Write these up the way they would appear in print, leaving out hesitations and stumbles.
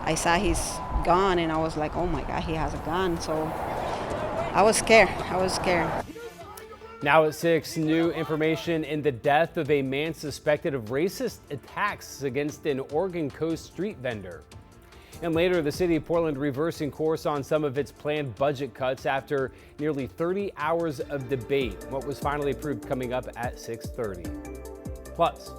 I saw his gun and I was like, oh my God, he has a gun. So I was scared. Now at 6, new information in the death of a man suspected of racist attacks against an Oregon Coast street vendor. And later, the city of Portland reversing course on some of its planned budget cuts after nearly 30 hours of debate. What was finally approved coming up at 6:30. Plus,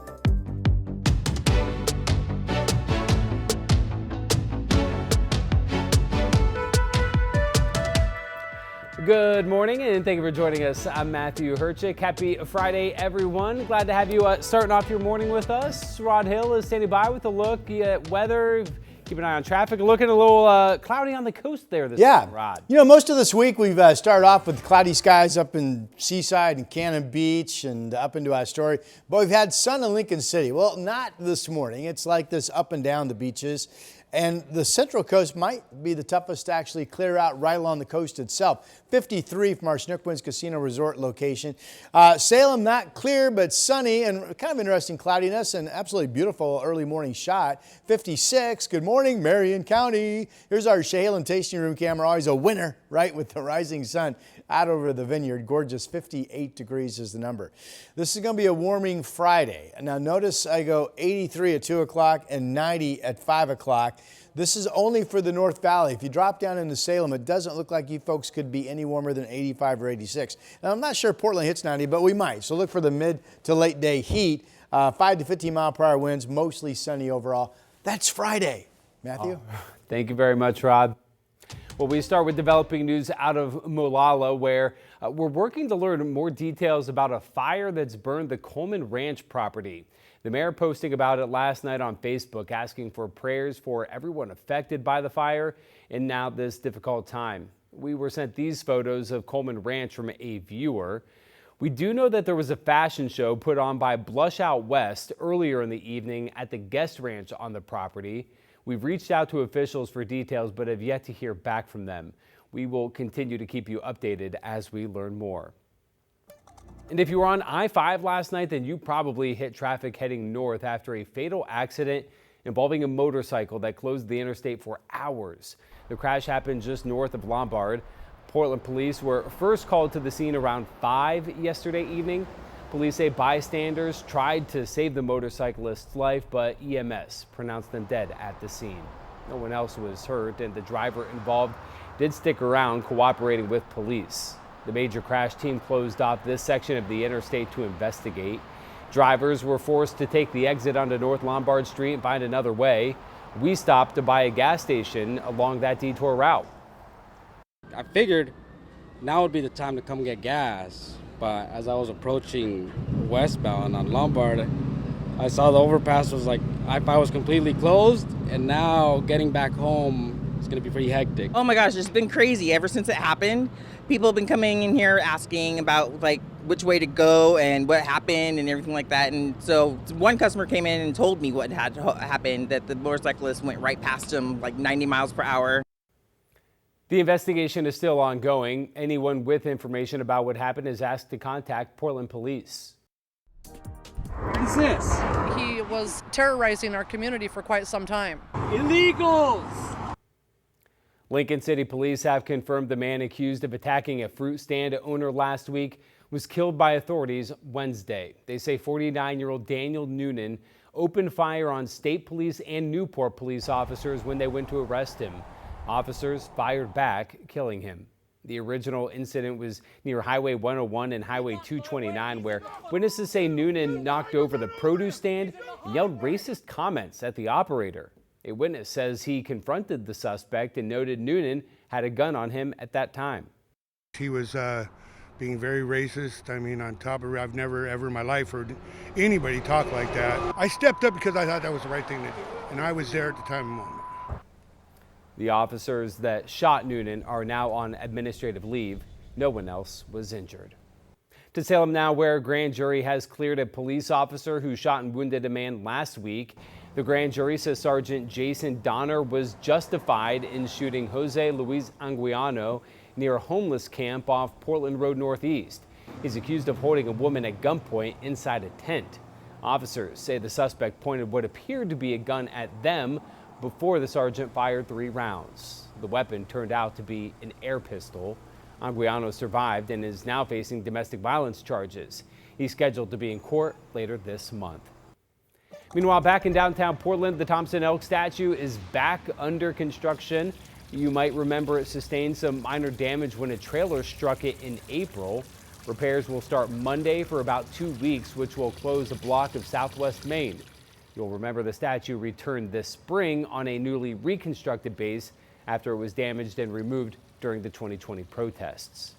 good morning and thank you for joining us. I'm Matthew Herchick. Happy Friday, everyone. Glad to have you starting off your morning with us. Rod Hill is standing by with a look at weather. Keep an eye on traffic. Looking a little cloudy on the coast there this morning, Rod. You know, most of this week we've started off with cloudy skies up in Seaside and Cannon Beach and up into Astoria. But we've had sun in Lincoln City. Well, not this morning. It's like this up and down the beaches. And the Central Coast might be the toughest to actually clear out right along the coast itself. 53 from our Schnuckwins Casino Resort location. Salem, not clear, but sunny and kind of interesting cloudiness and absolutely beautiful early morning shot. 56, good morning, Marion County. Here's our Chehalen tasting room camera, always a winner, right, with the rising sun out over the vineyard. Gorgeous, 58 degrees is the number. This is going to be a warming Friday. Now notice I go 83 at 2 o'clock and 90 at 5 o'clock. This is only for the North Valley. If you drop down into Salem, it doesn't look like you folks could be any warmer than 85 or 86. Now, I'm not sure Portland hits 90, but we might. So look for the mid to late day heat. 5 to 15 mile per hour winds, mostly sunny overall. That's Friday. Matthew? Thank you very much, Rod. Well, we start with developing news out of Molalla, where we're working to learn more details about a fire that's burned the Coleman Ranch property. The mayor posting about it last night on Facebook, asking for prayers for everyone affected by the fire and now this difficult time. We were sent these photos of Coleman Ranch from a viewer. We do know that there was a fashion show put on by Blush Out West earlier in the evening at the guest ranch on the property. We've reached out to officials for details, but have yet to hear back from them. We will continue to keep you updated as we learn more. And if you were on I-5 last night, then you probably hit traffic heading north after a fatal accident involving a motorcycle that closed the interstate for hours. The crash happened just north of Lombard. Portland police were first called to the scene around 5 yesterday evening. Police say bystanders tried to save the motorcyclist's life, but EMS pronounced them dead at the scene. No one else was hurt, and the driver involved did stick around cooperating with police. The major crash team closed off this section of the interstate to investigate. Drivers were forced to take the exit onto North Lombard Street and find another way. We stopped to buy a gas station along that detour route. I figured now would be the time to come get gas, but as I was approaching westbound on Lombard, I saw the overpass was like, I-5 was completely closed, and now getting back home is going to be pretty hectic. Oh my gosh, it's been crazy ever since it happened. People have been coming in here asking about like which way to go and what happened and everything like that. And so one customer came in and told me what had happened, that the motorcyclist went right past him like 90 miles per hour. The investigation is still ongoing. Anyone with information about what happened is asked to contact Portland Police. What is this? He was terrorizing our community for quite some time. Illegals! Lincoln City Police have confirmed the man accused of attacking a fruit stand owner last week was killed by authorities Wednesday. They say 49-year-old Daniel Noonan opened fire on state police and Newport police officers when they went to arrest him. Officers fired back, killing him. The original incident was near Highway 101 and Highway 229, where witnesses say Noonan knocked over the produce stand and yelled racist comments at the operator. A witness says he confronted the suspect and noted Noonan had a gun on him at that time. He was being very racist. I mean, on top of it, I've never ever in my life heard anybody talk like that. I stepped up because I thought that was the right thing to do, and I was there at the time and moment. The officers that shot Noonan are now on administrative leave. No one else was injured. To Salem now, where a grand jury has cleared a police officer who shot and wounded a man last week. The grand jury says Sergeant Jason Donner was justified in shooting Jose Luis Anguiano near a homeless camp off Portland Road Northeast. He's accused of holding a woman at gunpoint inside a tent. Officers say the suspect pointed what appeared to be a gun at them, before the sergeant fired 3 rounds. The weapon turned out to be an air pistol. Anguiano survived and is now facing domestic violence charges. He's scheduled to be in court later this month. Meanwhile, back in downtown Portland, the Thompson Elk statue is back under construction. You might remember it sustained some minor damage when a trailer struck it in April. Repairs will start Monday for about 2 weeks, which will close a block of Southwest Main. You'll remember the statue returned this spring on a newly reconstructed base after it was damaged and removed during the 2020 protests.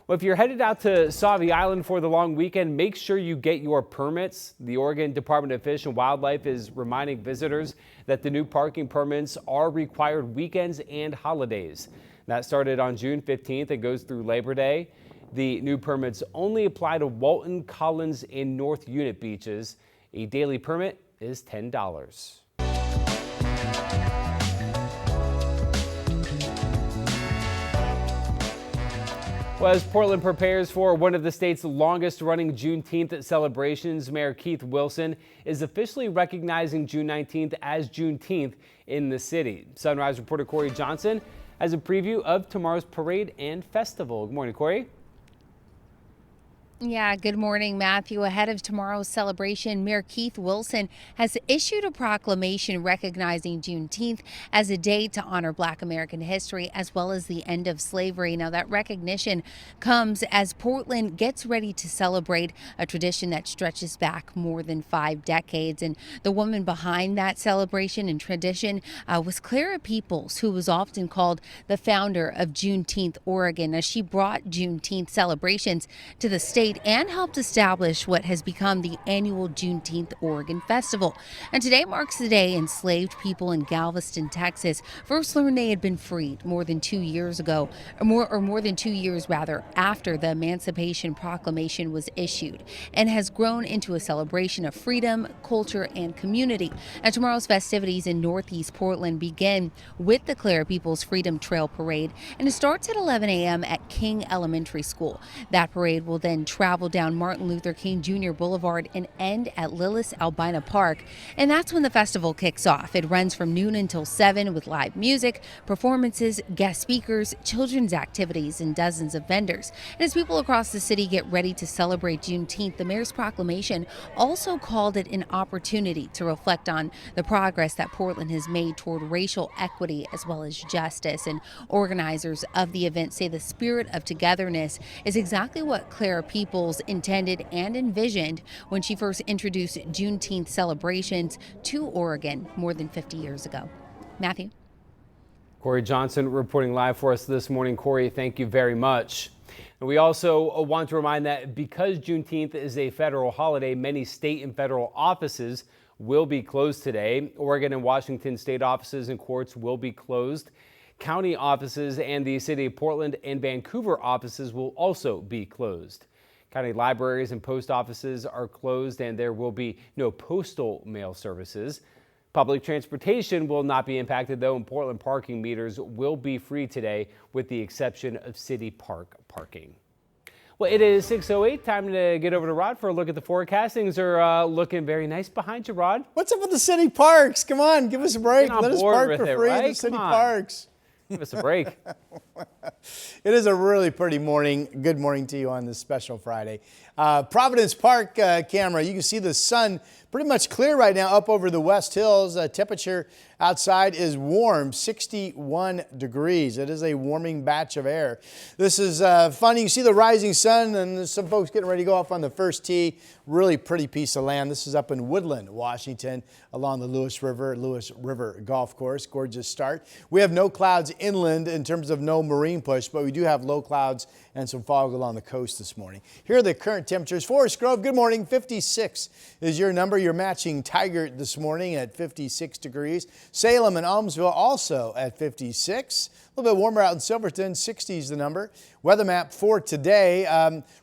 Well, if you're headed out to Sauvie Island for the long weekend, make sure you get your permits. The Oregon Department of Fish and Wildlife is reminding visitors that the new parking permits are required weekends and holidays. That started on June 15th and goes through Labor Day. The new permits only apply to Walton, Collins, and North Unit beaches. A daily permit is $10. Well, as Portland prepares for one of the state's longest running Juneteenth celebrations, Mayor Keith Wilson is officially recognizing June 19th as Juneteenth in the city. Sunrise reporter Corey Johnson has a preview of tomorrow's parade and festival. Good morning, Corey. Yeah, good morning, Matthew. Ahead of tomorrow's celebration, Mayor Keith Wilson has issued a proclamation recognizing Juneteenth as a day to honor Black American history as well as the end of slavery. Now, that recognition comes as Portland gets ready to celebrate a tradition that stretches back more than 5 decades. And the woman behind that celebration and tradition was Clara Peoples, who was often called the founder of Juneteenth, Oregon, as she brought Juneteenth celebrations to the state and helped establish what has become the annual Juneteenth Oregon Festival. And today marks the day enslaved people in Galveston, Texas, first learned they had been freed more than 2 years ago, or more than 2 years rather, after the Emancipation Proclamation was issued, and has grown into a celebration of freedom, culture, and community. And tomorrow's festivities in Northeast Portland begin with the Clara Peoples Freedom Trail Parade, and it starts at 11 a.m. at King Elementary School. That parade will then travel down Martin Luther King Jr. Boulevard and end at Lillis Albina Park. And that's when the festival kicks off. It runs from noon until 7 with live music, performances, guest speakers, children's activities, and dozens of vendors. And as people across the city get ready to celebrate Juneteenth, the mayor's proclamation also called it an opportunity to reflect on the progress that Portland has made toward racial equity as well as justice. And organizers of the event say the spirit of togetherness is exactly what Clara Peoples intended and envisioned when she first introduced Juneteenth celebrations to Oregon more than 50 years ago. Matthew. Corey Johnson reporting live for us this morning. Corey, thank you very much. And we also want to remind that because Juneteenth is a federal holiday, many state and federal offices will be closed today. Oregon and Washington state offices and courts will be closed. County offices and the city of Portland and Vancouver offices will also be closed. County libraries and post offices are closed, and there will be no postal mail services. Public transportation will not be impacted, though, and Portland parking meters will be free today with the exception of city park parking. Well, it is 6:08. Time to get over to Rod for a look at the forecast. Things are looking very nice behind you, Rod. What's up with the city parks? Come on, give us a break. Get on Let us board park with for it, free in right? the city Come on. parks. Give us a break. It is a really pretty morning. Good morning to you on this special Friday. Providence Park camera, you can see the sun pretty much clear right now up over the West Hills. Temperature outside is warm, 61 degrees. It is a warming batch of air. This is fun. You can see the rising sun, and there's some folks getting ready to go off on the first tee. Really pretty piece of land. This is up in Woodland, Washington, along the Lewis River Golf Course. Gorgeous start. We have no clouds inland in terms of no marine push, but we do have low clouds and some fog along the coast this morning. Here are the current temperatures. Forest Grove, good morning. 56 is your number. You're matching Tigert this morning at 56 degrees. Salem and Almsville also at 56. A little bit warmer out in Silverton, 60 is the number. Weather map for today.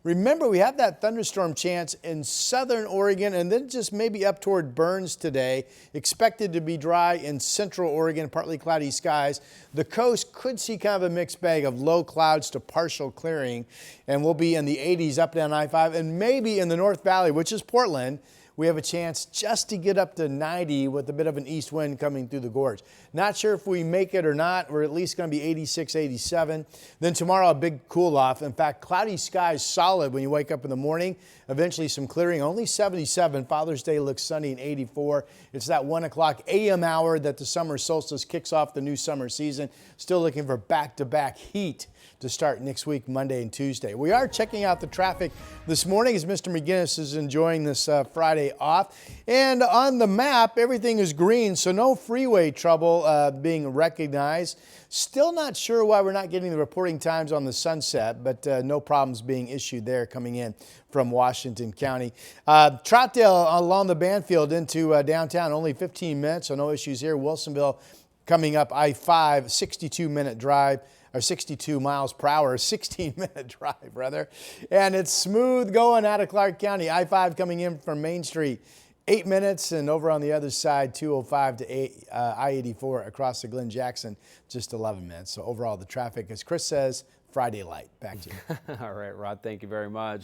Remember, we have that thunderstorm chance in southern Oregon and then just maybe up toward Burns today. Expected to be dry in central Oregon, partly cloudy skies. The coast could see kind of a mixed bag of low clouds to partial clearing, and we'll be in the 80s up down I-5 and maybe in the North Valley, which is Portland. we have a chance just to get up to 90 with a bit of an east wind coming through the gorge. Not sure if we make it or not. We're at least going to be 86, 87. Then tomorrow, a big cool off. In fact, cloudy skies solid when you wake up in the morning. Eventually some clearing, only 77. Father's Day looks sunny and 84. It's that 1 o'clock a.m. hour that the summer solstice kicks off the new summer season. Still looking for back-to-back heat to start next week, Monday and Tuesday. We are checking out the traffic this morning as Mr. McGinnis is enjoying this Friday off. And on the map, everything is green, so no freeway trouble being recognized. Still not sure why we're not getting the reporting times on the Sunset, but no problems being issued there coming in from Washington County. Troutdale along the Banfield into downtown, only 15 minutes, so no issues here. Wilsonville coming up I-5, 62-minute drive. Or 62 miles per hour, 16-minute drive, rather. And it's smooth going out of Clark County. I-5 coming in from Main Street, 8 minutes. And over on the other side, 205 to I-84 across the Glen Jackson, just 11 minutes. So overall, the traffic, as Chris says, Friday light. Back to you. All right, Rod, thank you very much.